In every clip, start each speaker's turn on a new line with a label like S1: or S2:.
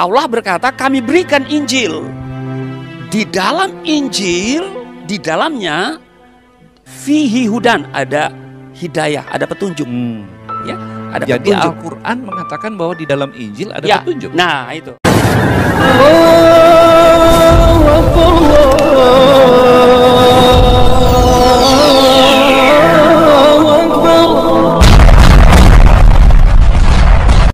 S1: Allah berkata, kami berikan Injil. Di dalam Injil, di dalamnya fihi hudan, ada hidayah, ada petunjuk. Ya, ada
S2: Jadi
S1: petunjuk.
S2: Al-Quran mengatakan bahwa di dalam Injil ada
S1: Ya,
S2: petunjuk.
S1: nah itu.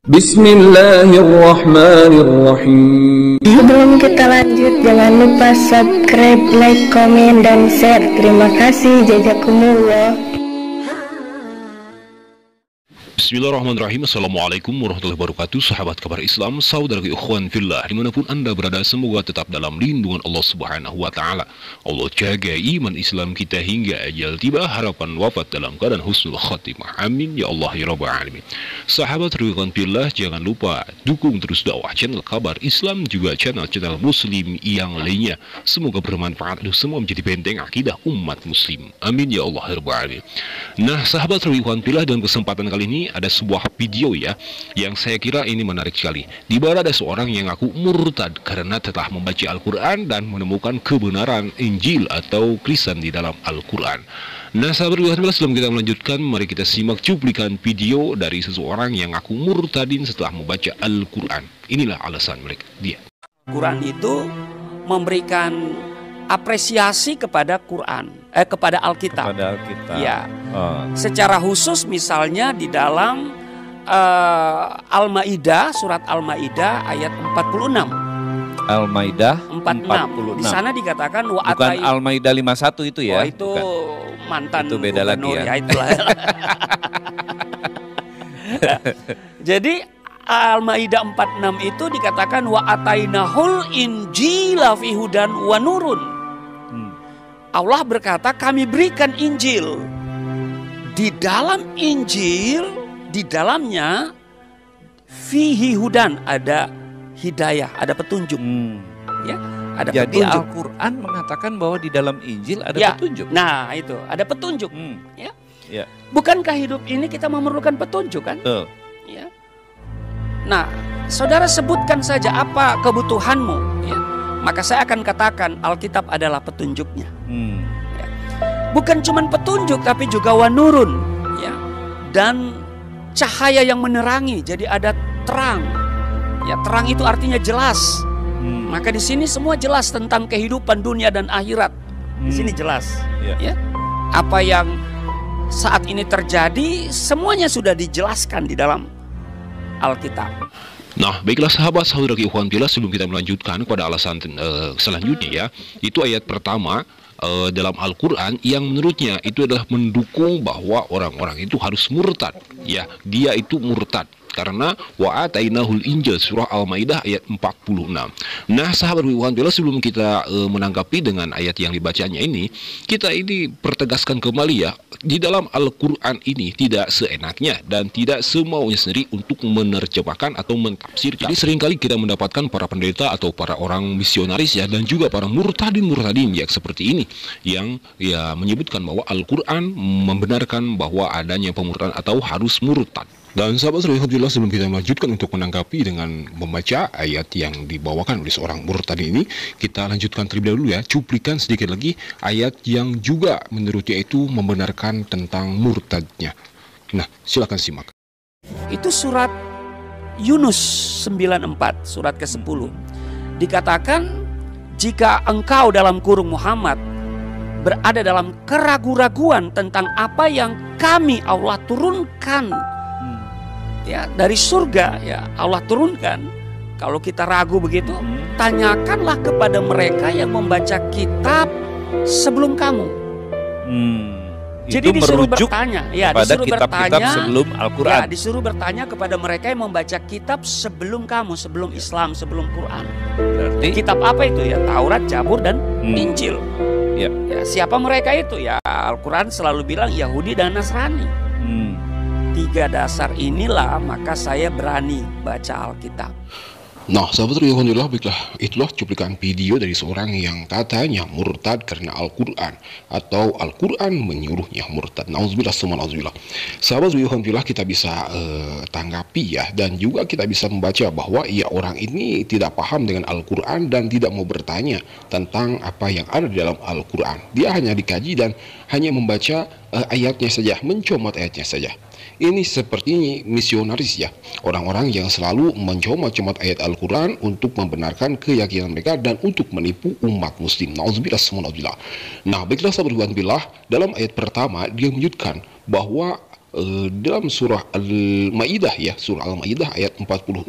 S3: Bismillahirrahmanirrahim.
S4: Sebelum kita lanjut, jangan lupa subscribe, like, komen, dan share. Terima kasih. Jazakumullah.
S5: Bismillahirrahmanirrahim. Assalamualaikum warahmatullahi wabarakatuh. Sahabat kabar Islam, saudara ikhwan fillah, dimanapun anda berada, semoga tetap dalam lindungan Allah subhanahu wa ta'ala. Allah jaga iman Islam kita hingga ajal tiba, harapan wafat dalam keadaan husnul khatimah. Amin ya Allah ya rabbal alamin. Sahabat ikhwan fillah, jangan lupa dukung terus dakwah channel kabar Islam, juga channel-channel muslim yang lainnya. Semoga bermanfaat dan semua menjadi benteng akidah umat muslim. Amin ya Allah ya rabbal alamin. Nah sahabat ikhwan fillah, dalam kesempatan kali ini ada sebuah video ya yang saya kira ini menarik sekali. Di mana ada seorang yang ngaku murtad karena telah membaca Al-Quran dan menemukan kebenaran Injil atau tulisan di dalam Al-Quran. Nah sahabat, sebelum kita melanjutkan, mari kita simak cuplikan video dari seseorang yang ngaku murtadin setelah membaca Al-Quran. Inilah alasan mereka dia.
S1: Quran itu memberikan apresiasi kepada Quran, kepada Alkitab.
S2: Kepada Alkitab.
S1: Ya. Secara khusus misalnya di dalam Al-Maidah, surat Al-Maidah ayat 46.
S2: Al-Maidah
S1: 46. Di sana dikatakan wa
S2: bukan Al-Maidah 51 itu ya.
S1: Oh, itu
S2: bukan.
S1: mantan
S2: itu beda lagi ya.
S1: Itulah. Jadi Al-Maidah 46 itu dikatakan wa atainahul injila fi hudan wa nurun. Allah berkata, kami berikan Injil. Di dalam Injil, di dalamnya fihi hudan, ada hidayah, ada petunjuk. Ya, ada
S2: Jadi
S1: petunjuk.
S2: Al-Quran mengatakan bahwa di dalam Injil ada
S1: Ya,
S2: petunjuk.
S1: nah itu, ada petunjuk. Ya.
S2: Ya.
S1: Bukankah hidup ini kita memerlukan petunjuk kan?
S2: Betul.
S1: Ya. Nah, saudara sebutkan saja apa kebutuhanmu, ya. Maka saya akan katakan Alkitab adalah petunjuknya. Ya. Bukan cuma petunjuk tapi juga wanurun, ya. Dan cahaya yang menerangi, jadi ada terang. Ya, terang itu artinya jelas. Maka di sini semua jelas tentang kehidupan dunia dan akhirat. Di sini jelas, ya. Apa yang saat ini terjadi semuanya sudah dijelaskan di dalam Alkitab.
S5: Nah, baiklah sahabat saudara ikhwan fillah, sebelum kita melanjutkan kepada alasan selanjutnya ya, itu ayat pertama dalam Al-Quran yang menurutnya itu adalah mendukung bahwa orang-orang itu harus murtad. Ya, dia itu murtad. Karena wa atainahul injil, surah Al-Maidah ayat 46. Nah sahabat ikhwan fillah, sebelum kita menanggapi dengan ayat yang dibacanya ini, kita ini pertegaskan kembali ya, di dalam Al-Quran ini tidak seenaknya dan tidak semaunya sendiri untuk menerjemahkan atau mentafsirkan. Jadi seringkali kita mendapatkan para pendeta atau para orang misionaris ya, dan juga para murtadin ya seperti ini, yang ya menyebutkan bahwa Al-Quran membenarkan bahwa adanya pemurtadan atau harus murtad. Dan sahabat alhamdulillah, sebelum kita melanjutkan untuk menanggapi dengan membaca ayat yang dibawakan oleh seorang murtad ini, kita lanjutkan terlebih dahulu ya, cuplikan sedikit lagi ayat yang juga menurutnya itu membenarkan tentang murtadnya. Nah, silakan simak.
S1: Itu surat Yunus 94, surat ke-10. Dikatakan, jika engkau dalam kurung Muhammad berada dalam keraguan-raguan tentang apa yang kami Allah turunkan, ya, dari surga, ya Allah turunkan. Kalau kita ragu begitu, tanyakanlah kepada mereka yang membaca kitab sebelum kamu. Jadi
S2: Itu
S1: disuruh
S2: merujuk
S1: bertanya, ya
S2: pada
S1: disuruh
S2: kitab-kitab
S1: bertanya
S2: sebelum Al-Quran.
S1: Ya, disuruh bertanya kepada mereka yang membaca kitab sebelum kamu, sebelum Islam, sebelum Quran.
S2: Berarti
S1: Kitab apa itu ya? Taurat, Zabur, dan Injil.
S2: ya.
S1: Ya, siapa mereka itu? Ya, Al-Quran selalu bilang Yahudi dan Nasrani. Tiga dasar inilah maka saya berani baca Alkitab.
S5: Nah, sahabat Alhamdulillah, baiklah, itulah cuplikan video dari seorang yang katanya murtad karena Al-Quran, atau Al-Quran menyuruhnya murtad. Nauzubillah, semua nauzubillah. Sahabat Alhamdulillah, kita bisa tanggapi ya, dan juga kita bisa membaca bahwa ya orang ini tidak paham dengan Al-Quran dan tidak mau bertanya tentang apa yang ada di dalam Al-Quran. Dia hanya dikaji dan hanya membaca ayatnya saja, mencomot ayatnya saja. Ini seperti misionaris ya, orang-orang yang selalu mencomot-comot ayat Al-Quran untuk membenarkan keyakinan mereka dan untuk menipu umat muslim. Nauzubillah, semua nauzubillah. Nah, baiklah sahabat Alhamdulillah, dalam ayat pertama dia menyebutkan bahwa dalam surah Al-Maidah ya, surah Al-Maidah ayat 46,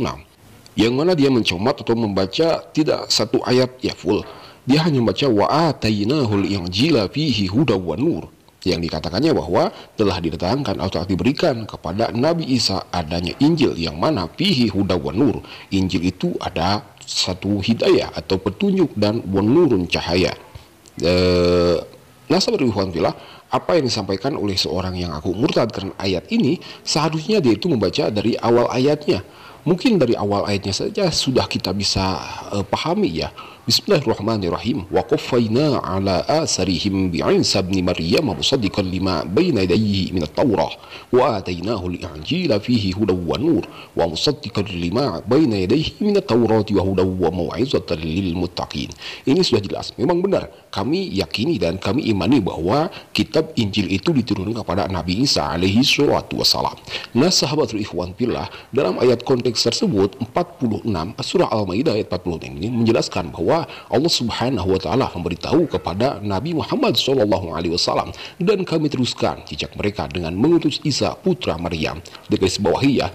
S5: yang mana dia mencomot atau membaca tidak satu ayat ya full. Dia hanya membaca wa atainahul injila fihi hudaw wa nur, yang dikatakannya bahwa telah didatangkan atau diberikan kepada Nabi Isa adanya Injil yang mana fihi hudaw wa nur. Injil itu ada satu hidayah atau petunjuk dan wa nurun cahaya. Nah, sahabat Alhamdulillah, apa yang disampaikan oleh seorang yang aku murtad karena ayat ini, seharusnya dia itu membaca dari awal ayatnya. Mungkin dari awal ayatnya saja sudah kita bisa pahami ya. Bismillahirrahmanirrahim. Wa qaffayna ala asarihim bi'isa ibn Maryam musaddiqan lima bayna yadayhi min at-Taurah wa atainahu al-Injila fihi hudaw wa nur wa musaddiqan lima bayna yadayhi min at-Taurah wa hudaw wa mau'izatan lil muttaqin. Ini sudah jelas. Memang benar, kami yakini dan kami imani bahwa kitab Injil itu diturunkan kepada Nabi Isa alaihi salatu wassalam. Nah, sahabat ikhwan fillah, dalam ayat konteks tersebut 46 surah Al-Maidah ayat 46 ini menjelaskan bahwa Allah Subhanahu wa taala memberitahu kepada Nabi Muhammad SAW, dan kami teruskan jejak mereka dengan mengutus Isa putra Maryam. Di garis bawahi ya,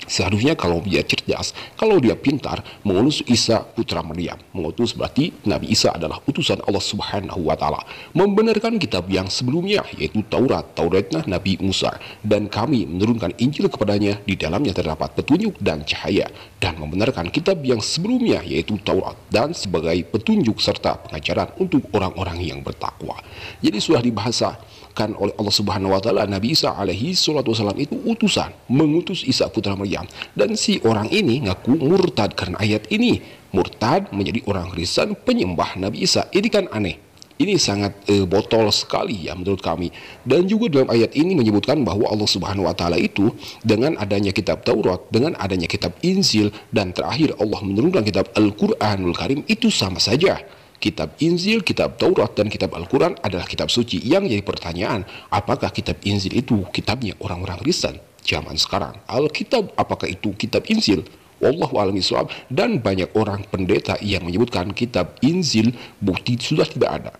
S5: seharusnya kalau dia cerdas, kalau dia pintar, mengutus Isa putra Maryam. Mengutus berarti Nabi Isa adalah utusan Allah Subhanahu wa taala, membenarkan kitab yang sebelumnya yaitu Tauratnya Nabi Musa, dan kami menurunkan Injil kepadanya, di dalamnya terdapat petunjuk dan cahaya, dan membenarkan kitab yang sebelumnya yaitu Taurat dan sebagai petunjuk serta pengajaran untuk orang-orang yang bertakwa. Jadi sudah dibahasakan oleh Allah Subhanahu wa taala, Nabi Isa alaihi salatu wasallam itu utusan, mengutus Isa putra Maryam. Dan si orang ini ngaku murtad karena ayat ini. Murtad menjadi orang Kristen penyembah Nabi Isa. Ini kan aneh. Ini sangat botol sekali ya menurut kami. Dan juga dalam ayat ini menyebutkan bahwa Allah Subhanahu wa taala itu dengan adanya kitab Taurat, dengan adanya kitab Injil, dan terakhir Allah menurunkan kitab Al-Qur'anul Karim, itu sama saja. Kitab Injil, kitab Taurat, dan kitab Al-Quran adalah kitab suci. Yang jadi pertanyaan, apakah kitab Injil itu kitabnya orang-orang Kristen zaman sekarang? Alkitab, apakah itu kitab Injil? Wallahu a'lam bishawab. Dan banyak orang pendeta yang menyebutkan kitab Injil bukti sudah tidak ada.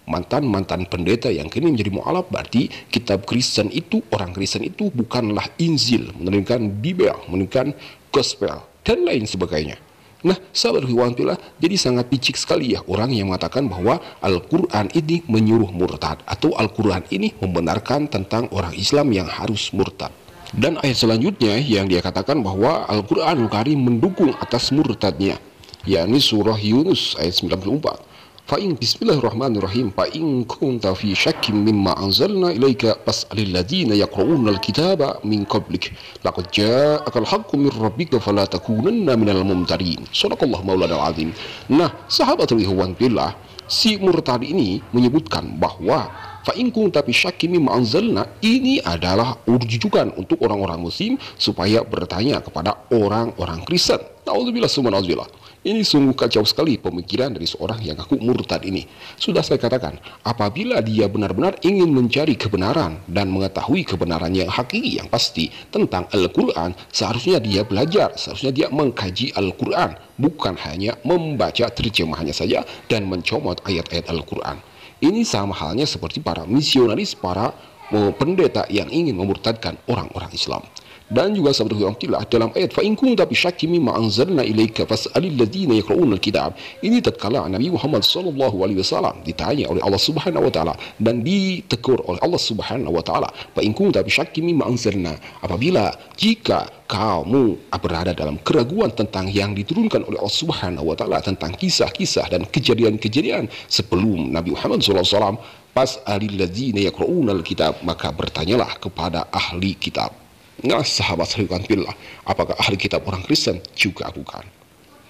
S5: Mantan-mantan pendeta yang kini menjadi mu'alaf, berarti kitab Kristen itu, orang Kristen itu bukanlah Injil, menurunkan Bible, menurunkan Gospel, dan lain sebagainya. Nah, sahabat Alhamdulillah, jadi sangat picik sekali ya orang yang mengatakan bahwa Al-Quran ini menyuruh murtad, atau Al-Quran ini membenarkan tentang orang Islam yang harus murtad. Dan ayat selanjutnya yang dia katakan bahwa Al-Quranul Karim mendukung atas murtadnya, yakni surah Yunus ayat 94. Fa'in bismillahirrahmanirrahim fa'in kunta fi syakkim mimma anzalna ilaika fas'alil ladina yaqra'una al-kitaba min qablik laqad ja'akal haqqu min rabbika fala takunanna minal mumtarin. Shadaqallahu maulana al-azim. Nah, sahabat ikhwan billah, si murtad ini menyebutkan bahwa fa'in kunta fi syakkim mimma anzalna ini adalah rujukan untuk orang-orang muslim supaya bertanya kepada orang-orang Kristen. Nauzubillah, summa nauzubillah. Ini sungguh kacau sekali pemikiran dari seorang yang ngaku murtad ini. Sudah saya katakan, apabila dia benar-benar ingin mencari kebenaran dan mengetahui kebenaran yang hakiki, yang pasti tentang Al-Quran, seharusnya dia belajar, seharusnya dia mengkaji Al-Quran, bukan hanya membaca terjemahannya saja dan mencomot ayat-ayat Al-Quran. Ini sama halnya seperti para misionaris, para pendeta yang ingin memurtadkan orang-orang Islam. Dan juga sahabat Alhamdulillah, dalam ayat fa in kunta bi syakkin mimma anzalna ilaika fas'alil ladzina yaqra'una al-kitab, ini tatkala Nabi Muhammad SAW ditanya oleh Allah Subhanahu wa taala dan ditegur oleh Allah Subhanahu wa taala, fa in kunta bi syakkin mimma anzalna, apabila jika kamu berada dalam keraguan tentang yang diturunkan oleh Allah Subhanahu wa taala, tentang kisah-kisah dan kejadian-kejadian sebelum Nabi Muhammad SAW, fas'alil ladzina yaqra'una al-kitab, maka bertanyalah kepada ahli kitab. Nah, sahabat sekalian billah, apakah ahli kitab orang Kristen? Juga bukan.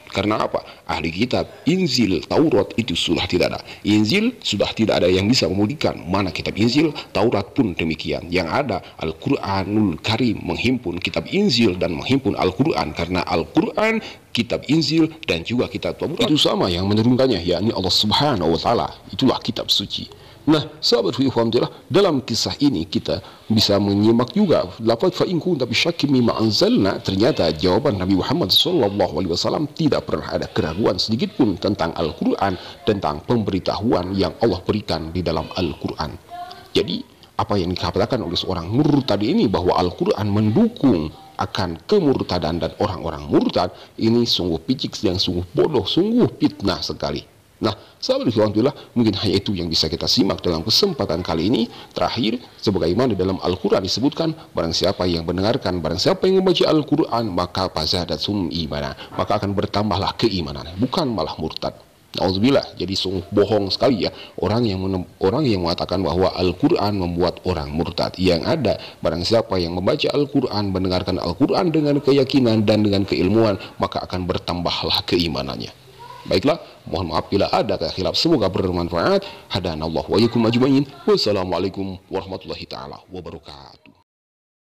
S5: Karena apa? Ahli kitab Injil, Taurat itu sudah tidak ada. Injil sudah tidak ada yang bisa memulihkan. Mana kitab Injil, Taurat pun demikian. Yang ada Al-Quranul Karim menghimpun kitab Injil dan menghimpun Al-Quran. Karena Al-Quran, kitab Injil dan juga kitab Taurat itu sama yang menurunkannya, yakni Allah Subhanahu wa Ta'ala. Itulah kitab suci. Nah, sahabat alhamdulillah, dalam kisah ini kita bisa menyimak juga lafaz fa in kunta bisyakkin mimma anzalna. Ternyata jawaban Nabi Muhammad SAW tidak pernah ada keraguan sedikit pun tentang Al-Quran, tentang pemberitahuan yang Allah berikan di dalam Al-Quran. Jadi apa yang dikatakan oleh seorang murtad ini bahwa Al-Quran mendukung akan kemurtadan dan orang-orang murtad, ini sungguh picik dan sungguh bodoh, sungguh fitnah sekali. Nah, sahabat alhamdulillah, mungkin hanya itu yang bisa kita simak dalam kesempatan kali ini. Terakhir, sebagaimana dalam Al-Quran disebutkan, barang siapa yang mendengarkan, barang siapa yang membaca Al-Quran, maka fazadatum imana, maka akan bertambahlah keimanan, bukan malah murtad. Nauzubillah. Jadi sungguh bohong sekali ya orang yang mengatakan bahwa Al-Quran membuat orang murtad. Yang ada, barang siapa yang membaca Al-Quran, mendengarkan Al-Quran dengan keyakinan dan dengan keilmuan, maka akan bertambahlah keimanannya. Baiklah, mohon maaf bila ada khilaf, semoga bermanfaat. Hadanallahu wa iyyakum ajmain. Wassalamualaikum warahmatullahi taala wabarakatuh.